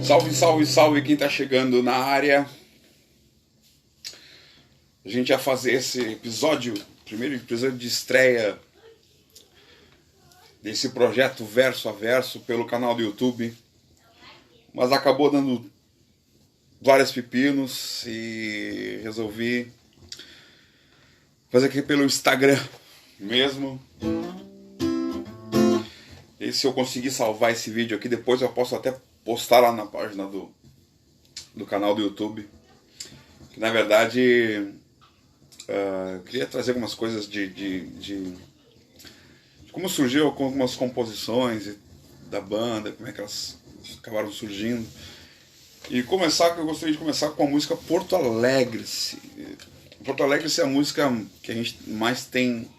Salve, salve, salve quem tá chegando na área. A gente ia fazer esse episódio, primeiro episódio de estreia desse projeto Verso a Verso pelo canal do YouTube, mas acabou dando vários pepinos e resolvi fazer aqui pelo Instagram mesmo. E se eu conseguir salvar esse vídeo aqui, depois eu posso até postar lá na página do canal do YouTube. Que na verdade eu queria trazer algumas coisas de como surgiu algumas composições da banda, como é que elas acabaram surgindo. E eu gostaria de começar com a música Porto Alegre. Porto Alegre é a música que a gente mais tem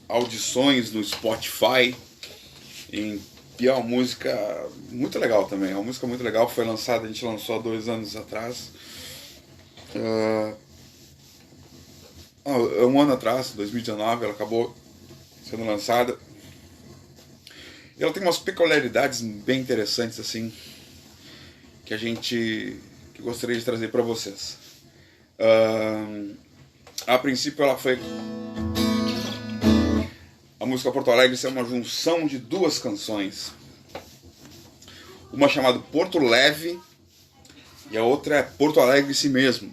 audições no Spotify, e é uma música muito legal também. É uma música muito legal, foi lançada, a gente lançou há 2 anos atrás. Um ano atrás, 2019, ela acabou sendo lançada. E ela tem umas peculiaridades bem interessantes assim, que gostaria de trazer para vocês. A princípio ela foi... A música Porto Alegre é uma junção de 2 canções. Uma chamada Porto Leve e a outra é Porto Alegre si mesmo.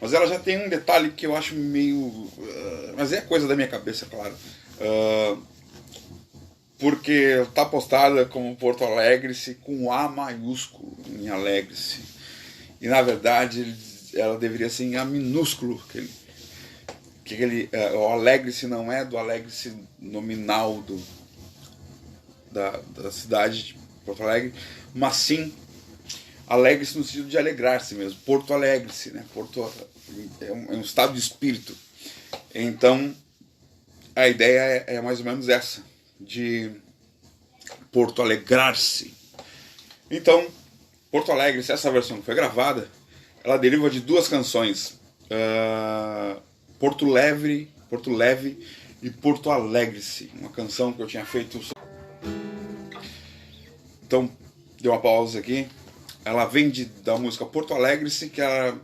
Mas ela já tem um detalhe que eu acho meio... mas é coisa da minha cabeça, claro. Porque está postada como Porto Alegre-se com A maiúsculo em Alegre-se. E na verdade ela deveria ser em A minúsculo. O Alegre-se não é do Alegre-se nominal da cidade de Porto Alegre, mas sim Alegre-se no sentido de alegrar-se mesmo. Porto Alegre-se, né? Porto é um estado de espírito. Então a ideia é mais ou menos essa, de Porto Alegrar-se. Então, Porto Alegre, se essa versão que foi gravada, ela deriva de 2 canções, Porto Leve e Porto Alegre-se, uma canção que eu tinha feito. Então, deu uma pausa aqui. Ela vem da música Porto Alegre-se, que ela...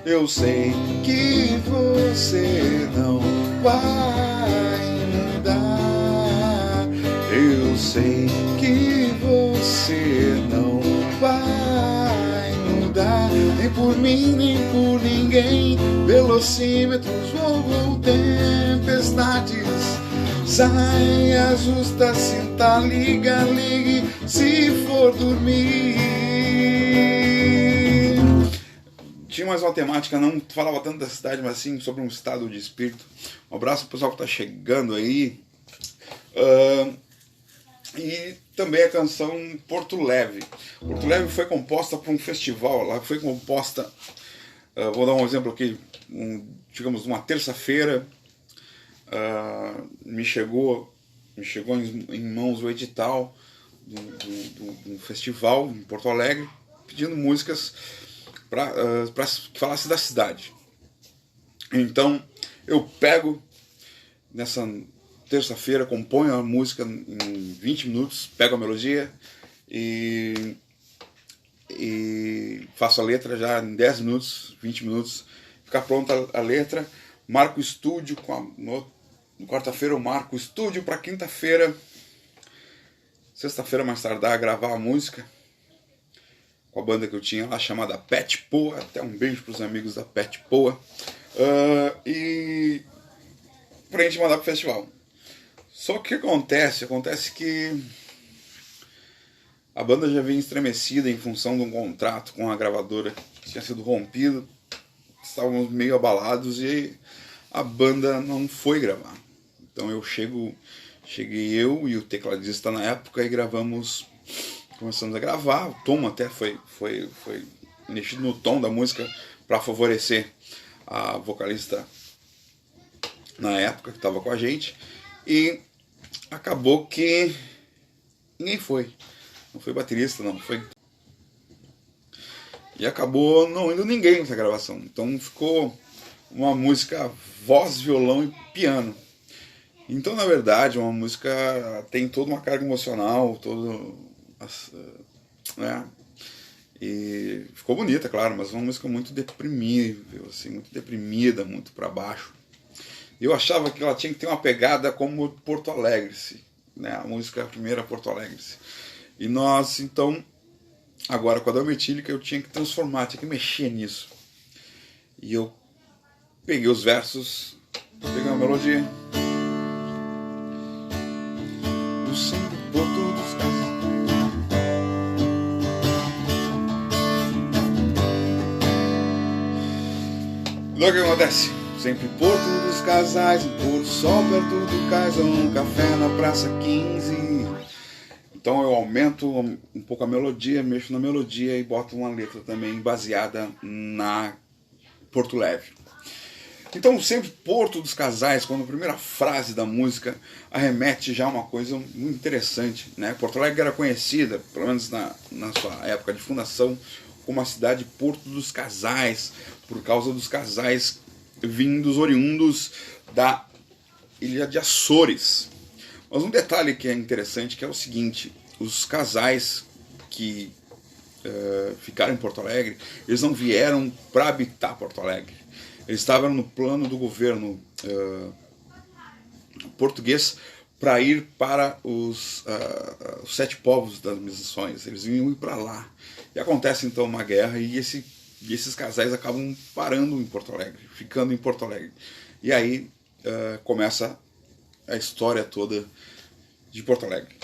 Eu sei que você não vai mudar. Eu sei que você não vai mudar. Nem por mim, nem por ninguém. Velocímetros ou tempestades. Saia justa, cinta, ligue se for dormir. Tinha mais uma temática, não falava tanto da cidade, mas sim sobre um estado de espírito. Um abraço pro pessoal que está chegando aí. E também a canção Porto Leve. Porto Leve foi composta para um festival. Ela foi composta, vou dar um exemplo aqui, digamos, uma terça-feira. Me chegou em mãos o edital de um festival em Porto Alegre, pedindo músicas para que falasse da cidade. Então eu pego nessa terça-feira, componho a música em 20 minutos, pego a melodia e faço a letra já em 10 minutos, 20 minutos, fica pronta a letra, marco o estúdio, no quarta-feira eu marco o estúdio para quinta-feira, sexta-feira mais tardar, gravar a música com a banda que eu tinha lá, chamada Pet Poa. Até um beijo para os amigos da Pet Poa. E pra gente mandar pro festival. Só que o que acontece? Acontece que a banda já vinha estremecida em função de um contrato com a gravadora que tinha sido rompido. Estávamos meio abalados e a banda não foi gravar. Então cheguei eu e o tecladista na época e começamos a gravar. O tom até foi mexido no tom da música para favorecer a vocalista na época que estava com a gente. E acabou que ninguém foi. Não foi baterista, não foi. E acabou não indo ninguém nessa gravação. Então ficou uma música voz, violão e piano. Então, na verdade, uma música tem toda uma carga emocional, né? E ficou bonita, claro, mas uma música muito deprimível, assim, muito deprimida, muito para baixo. Eu achava que ela tinha que ter uma pegada como Porto Alegre, né? A música a primeira Porto Alegre. E nós, então, agora com a dama etílica, eu tinha que transformar, tinha que mexer nisso. E eu peguei os versos, peguei a melodia. O sempre Porto dos Casais. Olha o que acontece. Sempre Porto dos Casais, um pôr do sol perto do cais, um café na Praça 15. Então eu aumento um pouco a melodia, mexo na melodia e boto uma letra também baseada na Porto Leve. Então sempre Porto dos Casais, quando a primeira frase da música arremete já a uma coisa muito interessante, né? Porto Alegre era conhecida, pelo menos na sua época de fundação, como a cidade Porto dos Casais, por causa dos casais vindos, oriundos da ilha de Açores. Mas um detalhe que é interessante que é o seguinte: os casais que ficaram em Porto Alegre, eles não vieram para habitar Porto Alegre. Eles estavam no plano do governo português para ir para os 7 povos das missões. Eles iam ir para lá. E acontece então uma guerra e esses casais acabam parando em Porto Alegre, ficando em Porto Alegre. E aí começa a história toda de Porto Alegre.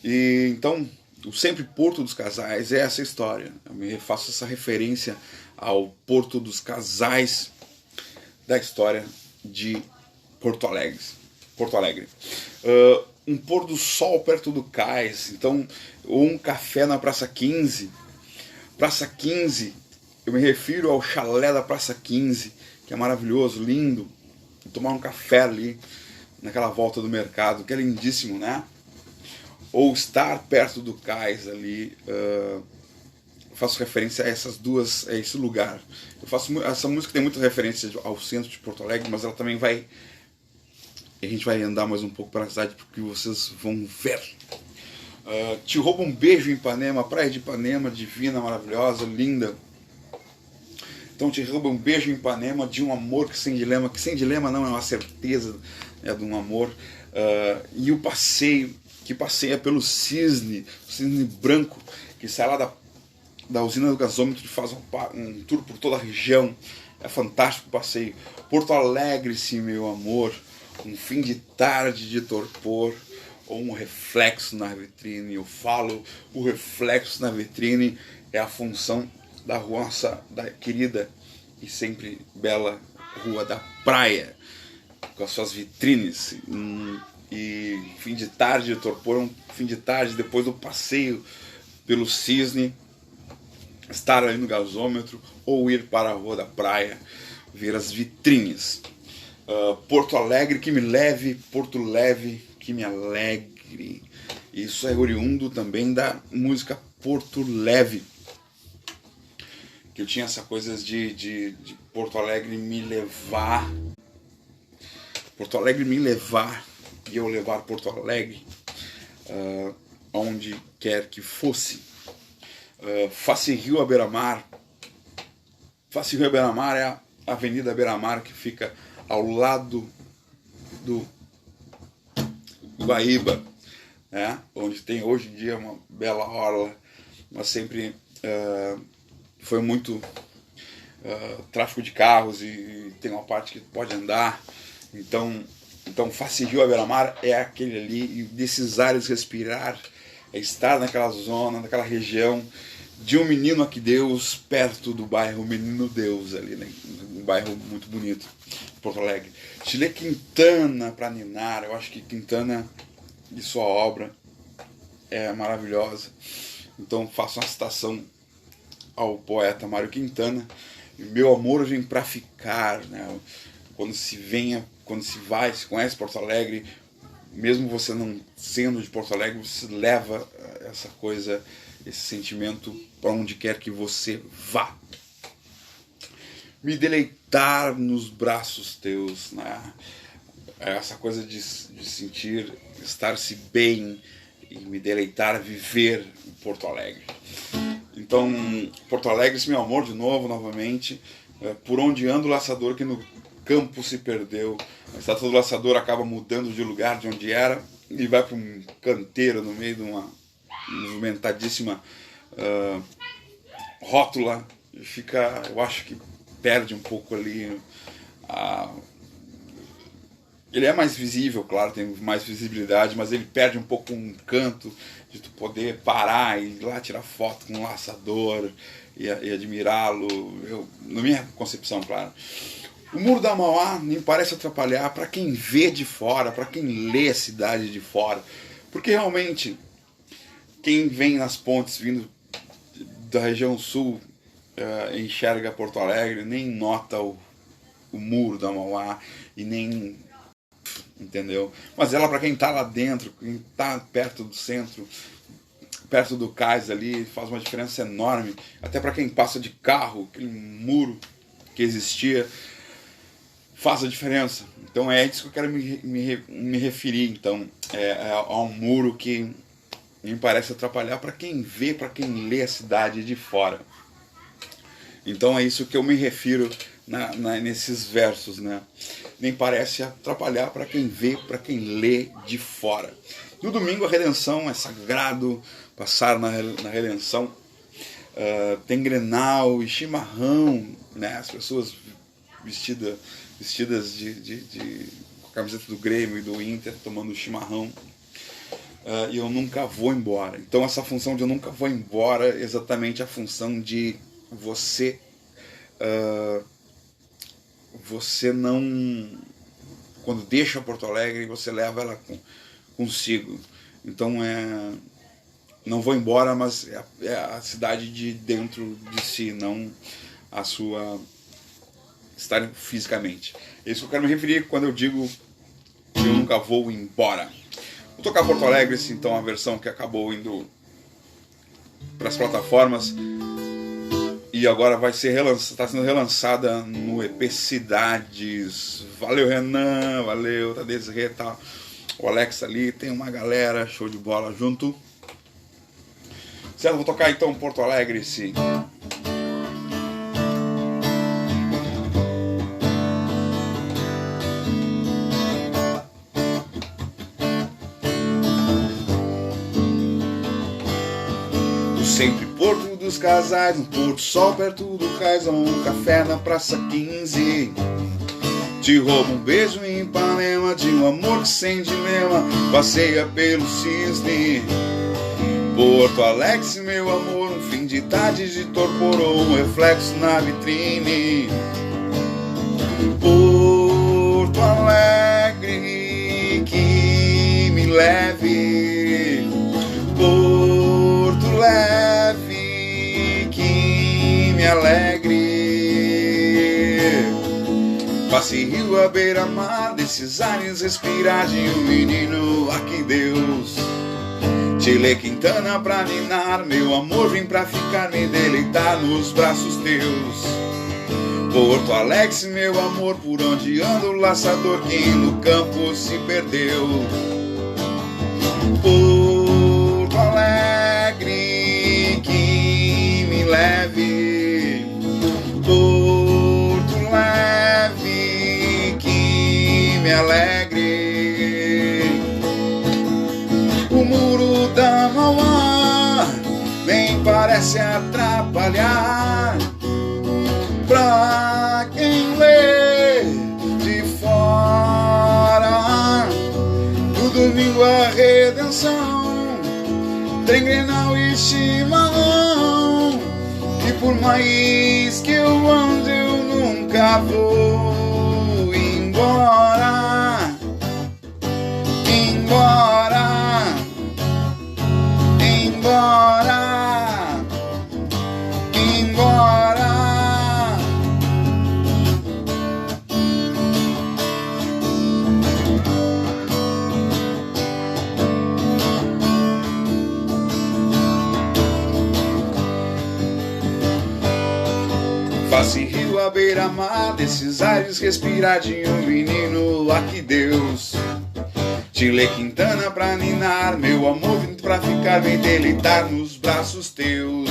E então, o sempre Porto dos Casais é essa história. Eu faço essa referência ao Porto dos Casais da história de Porto Alegre. Um pôr do sol perto do cais, então, ou um café na Praça 15. Praça 15, eu me refiro ao chalé da Praça 15, que é maravilhoso, lindo. Tomar um café ali, naquela volta do mercado, que é lindíssimo, né? Ou estar perto do cais ali. Faço referência a essas duas, a esse lugar. Essa música tem muita referência ao centro de Porto Alegre, mas ela também vai... A gente vai andar mais um pouco pela cidade, porque vocês vão ver. Te roubo um beijo em Ipanema, praia de Ipanema, divina, maravilhosa, linda. Então te roubo um beijo em Ipanema de um amor que sem dilema não é uma certeza, é de um amor. E o passeio, que passeia pelo cisne, o cisne branco, que sai lá da usina do gasômetro e faz um tour por toda a região. É fantástico o passeio. Porto Alegre, sim, meu amor, um fim de tarde de torpor, ou um reflexo na vitrine. Eu falo, o reflexo na vitrine é a função da nossa da querida e sempre bela Rua da Praia, com as suas vitrines. E fim de tarde de torpor, um fim de tarde depois do passeio pelo cisne, estar ali no gasômetro ou ir para a Rua da Praia, ver as vitrines. Porto Alegre que me leve, Porto Leve que me alegre. Isso é oriundo também da música Porto Leve, que eu tinha essa coisa de Porto Alegre me levar, Porto Alegre me levar e eu levar Porto Alegre onde quer que fosse. Face Rio à beira-mar. Face Rio à beira-mar é a Avenida Beira-Mar, que fica ao lado do Guaíba, né? Onde tem hoje em dia uma bela orla, mas sempre foi muito tráfego de carros e tem uma parte que pode andar. Então Face Rio à beira-mar é aquele ali, e desses ares respirar, é estar naquela zona, naquela região de um menino aqui Deus, perto do bairro Menino Deus ali, né? Um bairro muito bonito, Porto Alegre. Chile Quintana para ninar, eu acho que Quintana e sua obra é maravilhosa. Então faço uma citação ao poeta Mário Quintana: meu amor vem para ficar, né? Quando se vai, se conhece Porto Alegre, mesmo você não sendo de Porto Alegre, você leva essa coisa, esse sentimento para onde quer que você vá. Me deleitar nos braços teus, né? Essa coisa de sentir, estar-se bem e me deleitar, viver em Porto Alegre. Então, Porto Alegre, esse meu amor de novo, novamente. Por onde anda o laçador que no campo se perdeu. A estátua do laçador acaba mudando de lugar de onde era e vai para um canteiro no meio de uma movimentadíssima rótula. E fica, eu acho que perde um pouco ali. Ele é mais visível, claro, tem mais visibilidade, mas ele perde um pouco um canto de tu poder parar e ir lá tirar foto com um laçador e admirá-lo, na minha concepção, claro. O Muro da Mauá me parece atrapalhar para quem vê de fora, para quem lê a cidade de fora, porque realmente quem vem nas pontes vindo da região sul enxerga Porto Alegre, nem nota o Muro da Mauá e nem... entendeu? Mas ela, para quem está lá dentro, quem está perto do centro, perto do cais ali, faz uma diferença enorme. Até para quem passa de carro, aquele muro que existia faz a diferença. Então é isso que eu quero me referir. Então a um muro que me parece atrapalhar para quem vê, para quem lê a cidade de fora. Então é isso que eu me refiro nesses versos, né? Nem parece atrapalhar para quem vê, para quem lê de fora. No domingo a redenção é sagrado, passar na redenção. Tem Grenal e chimarrão, né? As pessoas vestidas com a camiseta do Grêmio e do Inter, tomando chimarrão. E eu nunca vou embora. Então essa função de eu nunca vou embora é exatamente a função de você não, quando deixa Porto Alegre, você leva ela consigo. Então não vou embora, mas é a cidade de dentro de si, não a sua estar fisicamente. É isso que eu quero me referir quando eu digo que eu nunca vou embora. Vou tocar Porto Alegre, então, a versão que acabou indo para as plataformas e agora está sendo relançada no EP Cidades. Valeu, Renan, valeu, tá Desirê, tá o Alex ali, tem uma galera, show de bola junto. Certo, vou tocar então Porto Alegre, sim. Sempre Porto dos Casais, um Porto Sol perto do cais, um café na Praça 15. Te roubo um beijo em Ipanema, de um amor que sem dilema passeia pelo cisne. Porto Alegre, meu amor, um fim de tarde de torporou, um reflexo na vitrine. Porto Alegre, que me leve, Porto leve, que me alegre. Passe rio à beira-mar, desses ares respirar de um menino, aqui Deus. Chile Quintana pra ninar, meu amor vem pra ficar, me deleitar nos braços teus. Porto Alegre, meu amor, por onde anda o laçador que no campo se perdeu. Porto Alegre, que me leve, Porto leve, que me alegre. O muro da Mauá nem parece atrapalhar pra quem lê de fora. No domingo a redenção tem Grenal e chimarrão, e por mais que eu ande eu nunca vou embora, embora, embora, embora. Face rio à beira-mar, desses ares respirar de um menino, aqui Deus. Chile Quintana pra ninar, meu amor vindo pra ficar, vem deleitar nos braços teus.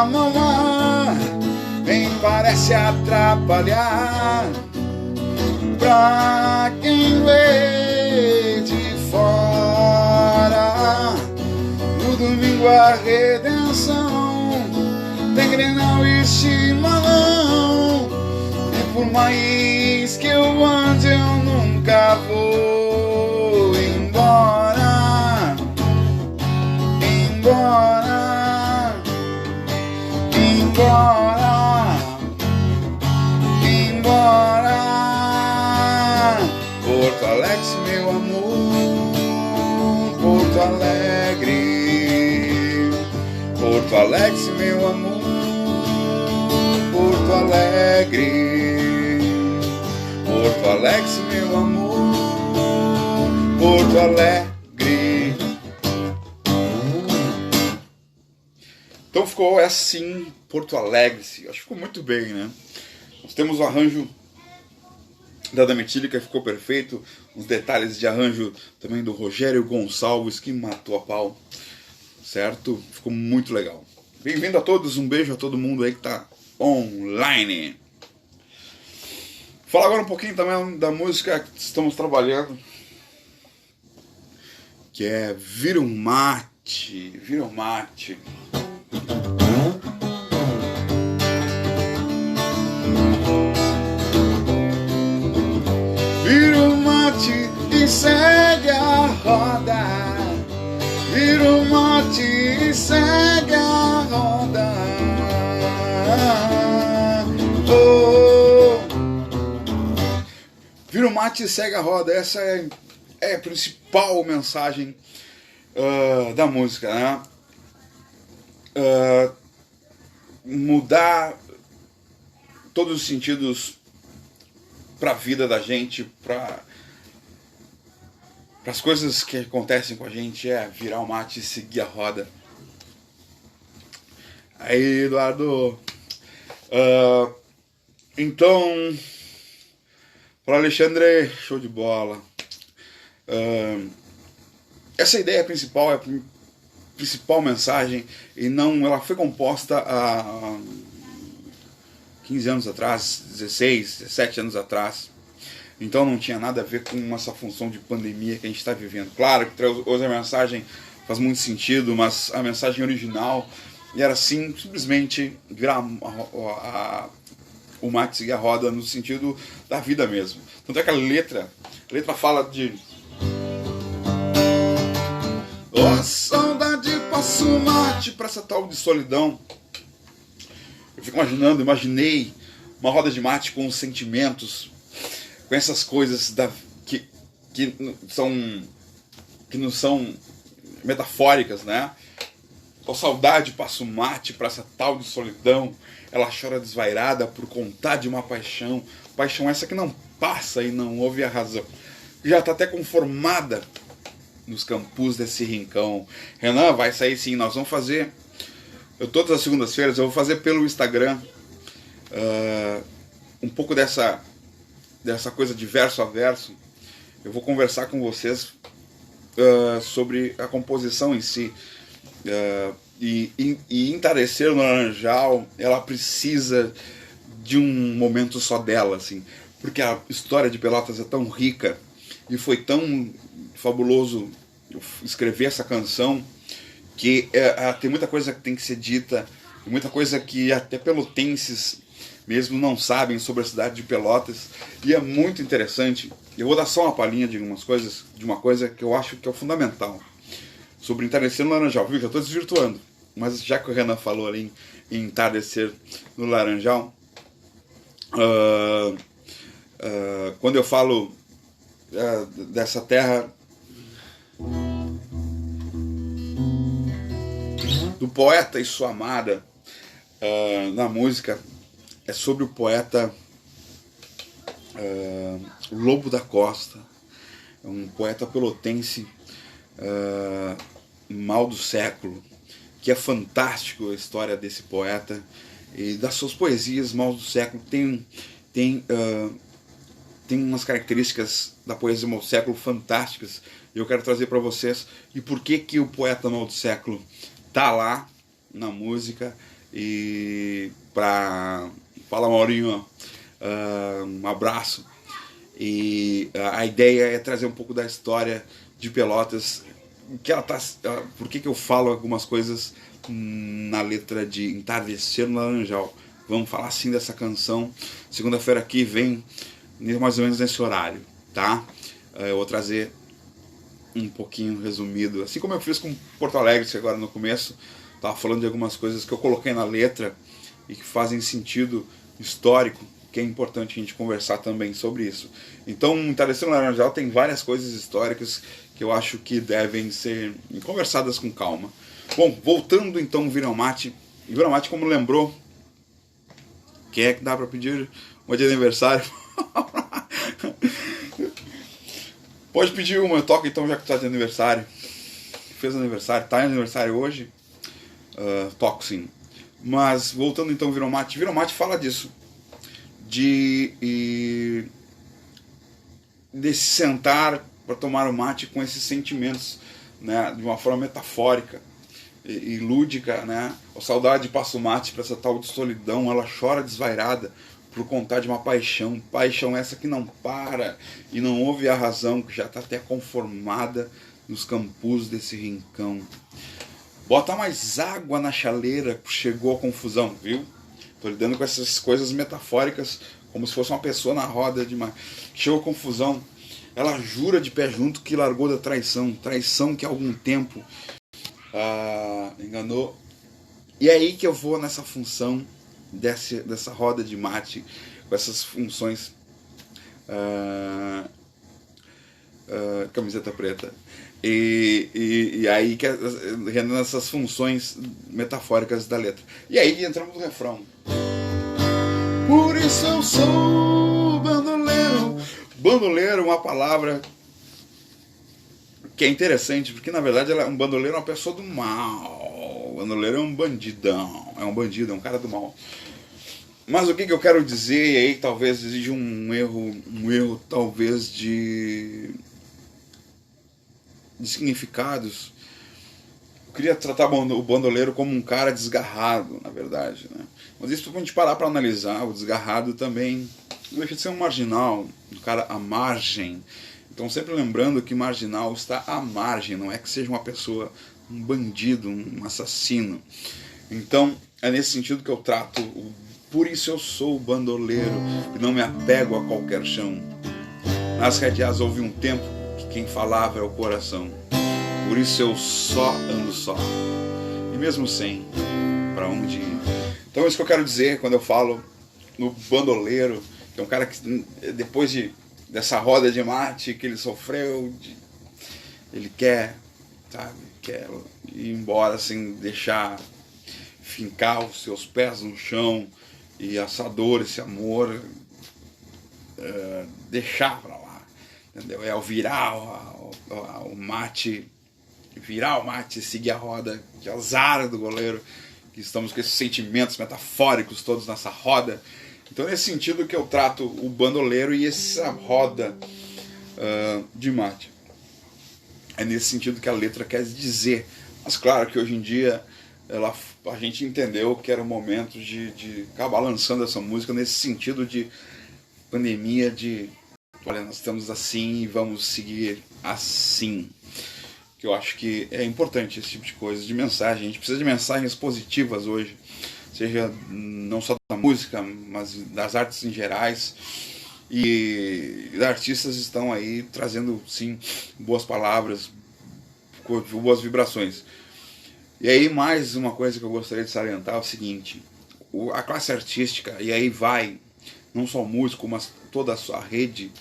tua mamã nem parece atrapalhar. Pra quem vê de fora, no domingo a redenção tem Grenal e Chimalão. E por mais que eu ande, eu nunca vou embora. Embora, embora, embora. Porto Alegre, meu amor, Porto Alegre. Porto Alegre, meu amor, Porto Alegre. Porto Alegre, meu amor, Porto Alegre. Então ficou assim, Porto Alegre. Acho que ficou muito bem, né? Nós temos o arranjo da Dametílica, ficou perfeito. Os detalhes de arranjo também do Rogério Gonçalves, que matou a pau. Certo? Ficou muito legal. Bem-vindo a todos, um beijo a todo mundo aí que tá online. Falar agora um pouquinho também da música que estamos trabalhando, que é Vira um Mate. Vira um Mate. Vira um mate e segue a roda. Vira um mate e segue a roda. Oh. Vira um mate e segue a roda. Essa é a principal mensagem da música, né? Mudar todos os sentidos para a vida da gente, para as coisas que acontecem com a gente, é virar o mate e seguir a roda. Aí, Eduardo, então, para Alexandre, show de bola. Essa ideia principal é a principal mensagem, e não, ela foi composta há 15 anos atrás, 16, 17 anos atrás. Então não tinha nada a ver com essa função de pandemia que a gente está vivendo. Claro que hoje a mensagem faz muito sentido, mas a mensagem original era simplesmente virar o mate, seguir a roda, no sentido da vida mesmo. Tanto é que a letra fala de saudade, passo mate pra essa tal de solidão. Eu fico imaginei uma roda de mate com os sentimentos, com essas coisas que não são metafóricas, né? Com saudade, passo mate pra essa tal de solidão. Ela chora desvairada por contar de uma paixão. Paixão essa que não passa e não ouve a razão. Já tá até conformada nos campos desse rincão. Renan, vai sair sim, nós vamos fazer. Todas as segundas-feiras eu vou fazer pelo Instagram um pouco dessa coisa de verso a verso. Eu vou conversar com vocês sobre a composição em si. E Entardecer no Laranjal, ela precisa de um momento só dela, assim, porque a história de Pelotas é tão rica e foi tão fabuloso escrever essa canção que tem muita coisa que tem que ser dita, muita coisa que até pelotenses mesmo não sabem sobre a cidade de Pelotas, e é muito interessante. Eu vou dar só uma palhinha de uma coisa que eu acho que é o fundamental sobre Entardecer no Laranjal, viu? Já estou desvirtuando, mas já que o Renan falou ali em Entardecer no Laranjal, quando eu falo dessa terra do poeta e sua amada na música, é sobre o poeta Lobo da Costa, um poeta pelotense, mal do século, que é fantástico a história desse poeta e das suas poesias. Mal do século tem umas características da poesia mal do século fantásticas, e eu quero trazer para vocês e por que o poeta mal do século tá lá na música E fala, Maurinho, um abraço. E a ideia é trazer um pouco da história de Pelotas, por que eu falo algumas coisas na letra de Entardecer no Laranjal. Vamos falar sim dessa canção. Segunda-feira aqui vem mais ou menos nesse horário, tá? Eu vou trazer um pouquinho resumido, assim como eu fiz com Porto Alegre agora no começo. Tava falando de algumas coisas que eu coloquei na letra e que fazem sentido histórico, que é importante a gente conversar também sobre isso. Então, Entardecer no Laranjal tem várias coisas históricas que eu acho que devem ser conversadas com calma. Bom, voltando então Vira Mate. Vira Mate, como lembrou, quem é que dá para pedir um dia de aniversário? Pode pedir uma, eu toco então, já que tu tá de aniversário. Fez aniversário, tá em aniversário hoje? Toco sim. Mas voltando então Vira Mate. Vira Mate fala disso. De se sentar para tomar o mate com esses sentimentos, né, de uma forma metafórica e lúdica, né? A saudade passa o mate para essa tal de solidão, ela chora desvairada por contar de uma paixão, paixão essa que não para e não ouve a razão, que já está até conformada nos campos desse rincão. Bota mais água na chaleira, chegou a confusão, viu? Tô lidando com essas coisas metafóricas, como se fosse uma pessoa na roda de uma... Chegou a confusão. Ela jura de pé junto que largou da traição. Traição que há algum tempo enganou. E é aí que eu vou nessa função dessa roda de mate, com essas funções... camiseta preta. E aí que rendendo essas funções metafóricas da letra. E aí entramos no refrão. Por isso eu sou bandoleiro. Bandoleiro é uma palavra que é interessante, porque na verdade um bandoleiro é uma pessoa do mal. O bandoleiro é um bandidão, é um cara do mal. Mas o que eu quero dizer, e aí talvez exija um erro talvez de significados. Eu queria tratar o bandoleiro como um cara desgarrado, na verdade, né? Mas isso, quando a gente parar para analisar, o desgarrado também não deixa de ser um marginal, um cara à margem. Então sempre lembrando que marginal está à margem, não é que seja uma pessoa, um bandido, um assassino. Então é nesse sentido que eu trato por isso eu sou bandoleiro e não me apego a qualquer chão. Nas radiais houve um tempo que quem falava é o coração. Por isso eu só ando só. E mesmo sem, pra onde ir? Então é isso que eu quero dizer quando eu falo no bandoleiro, que é um cara que depois dessa roda de mate que ele sofreu, ele quer, sabe, quer ir embora sem deixar fincar os seus pés no chão e essa dor, esse amor, deixar pra lá, entendeu? É o virar o mate, seguir a roda, que azar do goleiro, que estamos com esses sentimentos metafóricos todos nessa roda. Então é nesse sentido que eu trato o bandoleiro e essa roda de mate. É nesse sentido que a letra quer dizer. Mas claro que hoje em dia a gente entendeu que era o momento de acabar lançando essa música nesse sentido de pandemia, de olha, nós estamos assim e vamos seguir assim. Que eu acho que é importante esse tipo de coisa, de mensagem. A gente precisa de mensagens positivas hoje, seja não só da música, mas das artes em gerais. E artistas estão aí trazendo, sim, boas palavras, boas vibrações. E aí mais uma coisa que eu gostaria de salientar é o seguinte: a classe artística, e aí vai não só o músico, mas toda a sua rede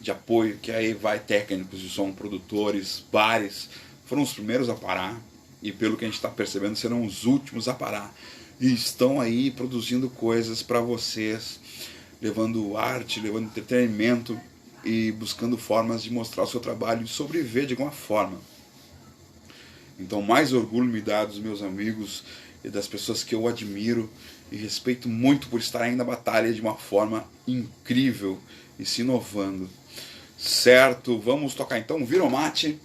de apoio, que aí vai técnicos de som, produtores, bares, foram os primeiros a parar, e pelo que a gente está percebendo serão os últimos a parar, e estão aí produzindo coisas para vocês, levando arte, levando entretenimento e buscando formas de mostrar o seu trabalho e sobreviver de alguma forma. Então mais orgulho me dá dos meus amigos e das pessoas que eu admiro e respeito muito por estarem na batalha de uma forma incrível e se inovando. Certo, vamos tocar então Vira Mate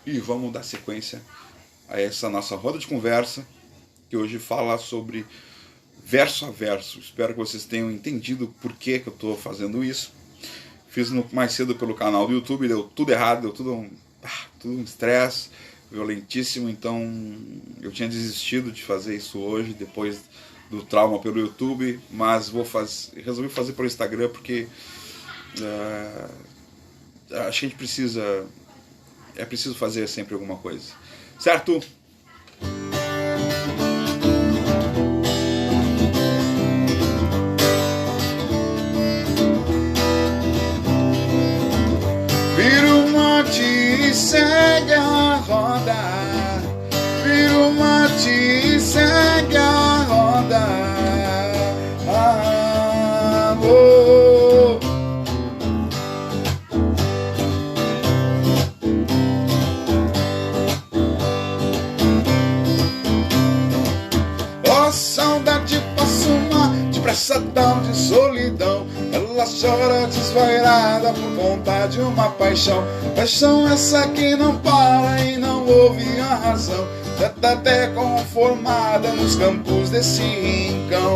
e vamos dar sequência a essa nossa roda de conversa que hoje fala sobre verso a verso. Espero que vocês tenham entendido por que eu estou fazendo isso. Fiz mais cedo pelo canal do YouTube, deu tudo errado, deu tudo um estresse violentíssimo, então eu tinha desistido de fazer isso hoje, depois do trauma pelo YouTube, mas resolvi fazer pelo Instagram porque acho que a gente é preciso fazer sempre alguma coisa, certo? Vira o mate e segue a roda, vira o mate e segue a roda. Oh, saudade passa uma depressadão de solidão. Ela chora desvairada por conta de uma paixão. Paixão essa que não para e não ouve a razão. Já tá até conformada nos campos desse rincão.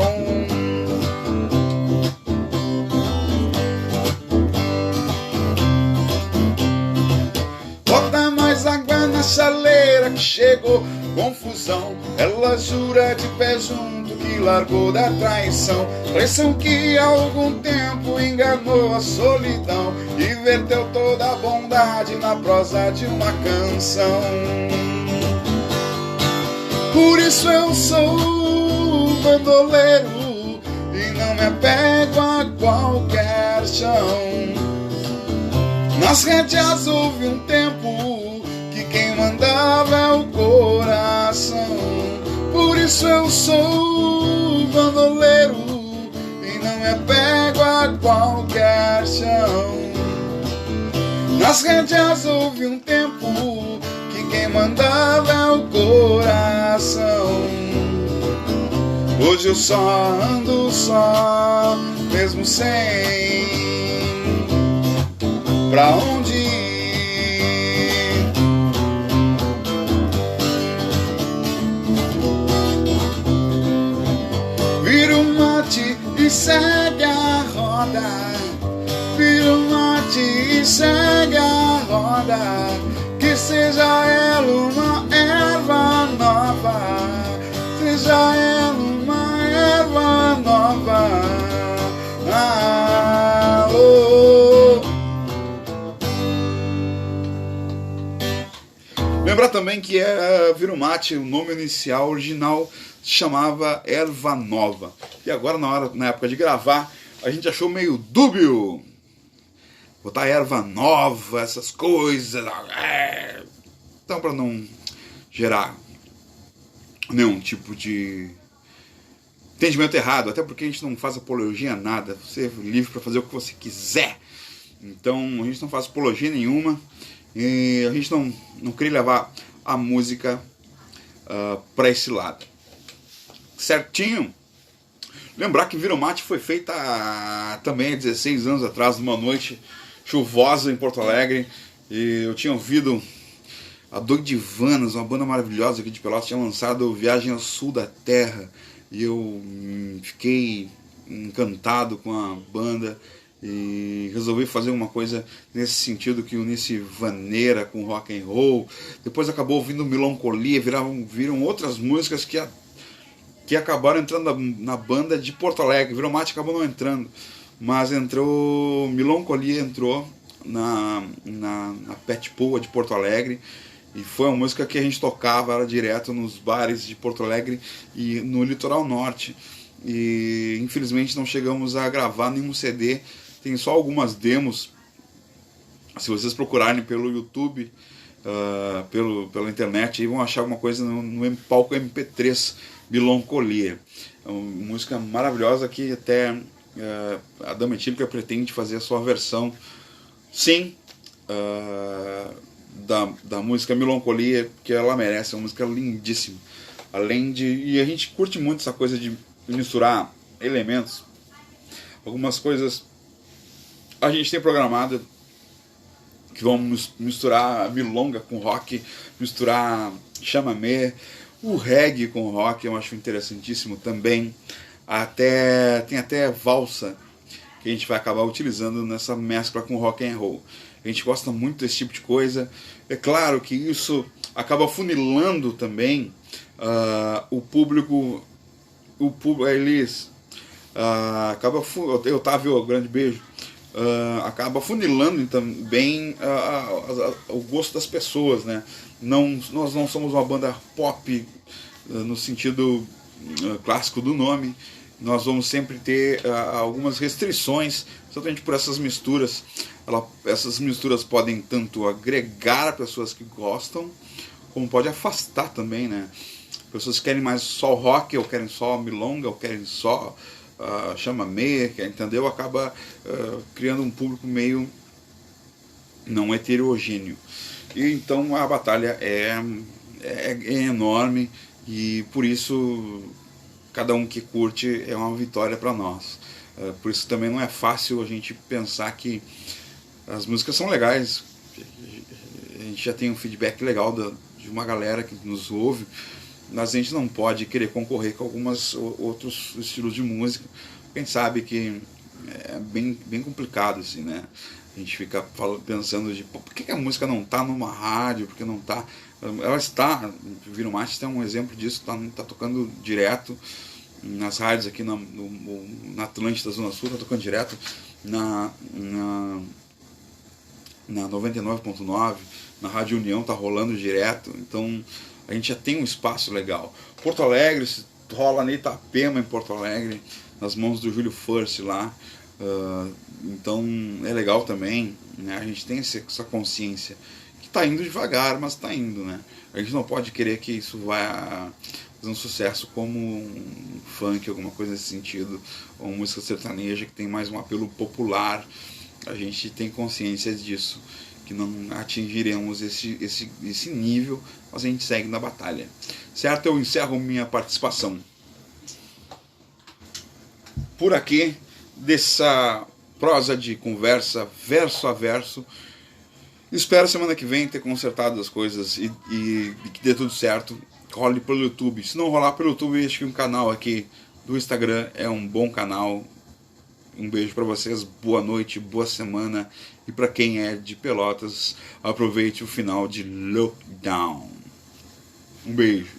Bota mais água na chaleira que chegou confusão. Ela jura de pé junto que largou da traição. Traição que há algum tempo enganou a solidão e verteu toda a bondade na prosa de uma canção. Por isso eu sou bandoleiro e não me apego a qualquer chão. Nas rédeas houve um tempo que quem mandava é o coração. Por isso eu sou bandoleiro e não me apego a qualquer chão. Nas rédeas houve um tempo que quem mandava é o coração. Hoje eu só ando só, mesmo sem pra onde ir. Vira o mate e segue a roda, vira o mate e segue a roda. Que seja ela uma erva nova, seja ela uma erva nova. Lembrar também que Vira o Mate, o nome inicial original se chamava Erva Nova. E agora na época de gravar, a gente achou meio dúbio botar erva nova, essas coisas. Então, para não gerar nenhum tipo de entendimento errado, até porque a gente não faz apologia a nada, você é livre para fazer o que você quiser. Então, a gente não faz apologia nenhuma e a gente não queria levar a música para esse lado. Certinho? Lembrar que Vira o Mate foi feita também há 16 anos atrás, numa noite chuvosa em Porto Alegre, e eu tinha ouvido a Doidivanas, uma banda maravilhosa aqui de Pelotas, tinha lançado Viagem ao Sul da Terra, e eu fiquei encantado com a banda e resolvi fazer uma coisa nesse sentido que unisse vaneira com rock and roll. Depois acabou ouvindo Melancolia, viram outras músicas que acabaram entrando na banda de Porto Alegre. Vira o Mate acabou não entrando, mas Melancolia entrou na Pet Poa de Porto Alegre, e foi uma música que a gente tocava direto nos bares de Porto Alegre e no litoral norte. E infelizmente não chegamos a gravar nenhum CD, tem só algumas demos. Se vocês procurarem pelo YouTube, pela internet, aí vão achar alguma coisa no palco MP3 Melancolia. É uma música maravilhosa que até a Dama Etílica pretende fazer a sua versão, sim, da música Melancolia, que ela merece. É uma música lindíssima. E a gente curte muito essa coisa de misturar elementos. Algumas coisas a gente tem programado que vamos misturar milonga com rock, misturar chamamé, O reggae com rock eu acho interessantíssimo também. Tem até valsa que a gente vai acabar utilizando nessa mescla com rock and roll. A gente gosta muito desse tipo de coisa. É claro que isso acaba funilando também o público. Eles acaba, Otávio, grande beijo. Acaba funilando também o gosto das pessoas, né? Nós não somos uma banda pop no sentido clássico do nome. Nós vamos sempre ter algumas restrições, exatamente por essas misturas. Essas misturas podem tanto agregar pessoas que gostam, como pode afastar também, né? Pessoas que querem mais só rock, ou querem só milonga, ou querem só chamamé, entendeu? Acaba criando um público meio não heterogêneo. E então a batalha é enorme, e por isso cada um que curte é uma vitória para nós. Por isso também não é fácil a gente pensar que as músicas são legais. A gente já tem um feedback legal de uma galera que nos ouve, mas a gente não pode querer concorrer com alguns outros estilos de música. A gente sabe que é bem complicado, assim, né? A gente fica pensando de por que a música não está numa rádio, por que não está. Ela está, Viro Mate tem um exemplo disso, tá tocando direto nas rádios aqui na Atlântida, Zona Sul, tá tocando direto na 99.9, na Rádio União tá rolando direto, então a gente já tem um espaço legal. Porto Alegre, rola na Itapema, em Porto Alegre, nas mãos do Júlio First lá, então é legal também, né? A gente tem essa consciência que tá indo devagar, mas tá indo, né? A gente não pode querer que isso vá fazer um sucesso como um funk, alguma coisa nesse sentido, ou uma música sertaneja que tem mais um apelo popular. A gente tem consciência disso, que não atingiremos esse nível, mas a gente segue na batalha. Certo? Eu encerro minha participação por aqui, dessa prosa de conversa verso a verso. Espero semana que vem ter consertado as coisas e que dê tudo certo. Role pelo YouTube. Se não rolar pelo YouTube, acho que um canal aqui do Instagram é um bom canal. Um beijo para vocês, boa noite, boa semana. E para quem é de Pelotas, aproveite o final de Lockdown. Um beijo.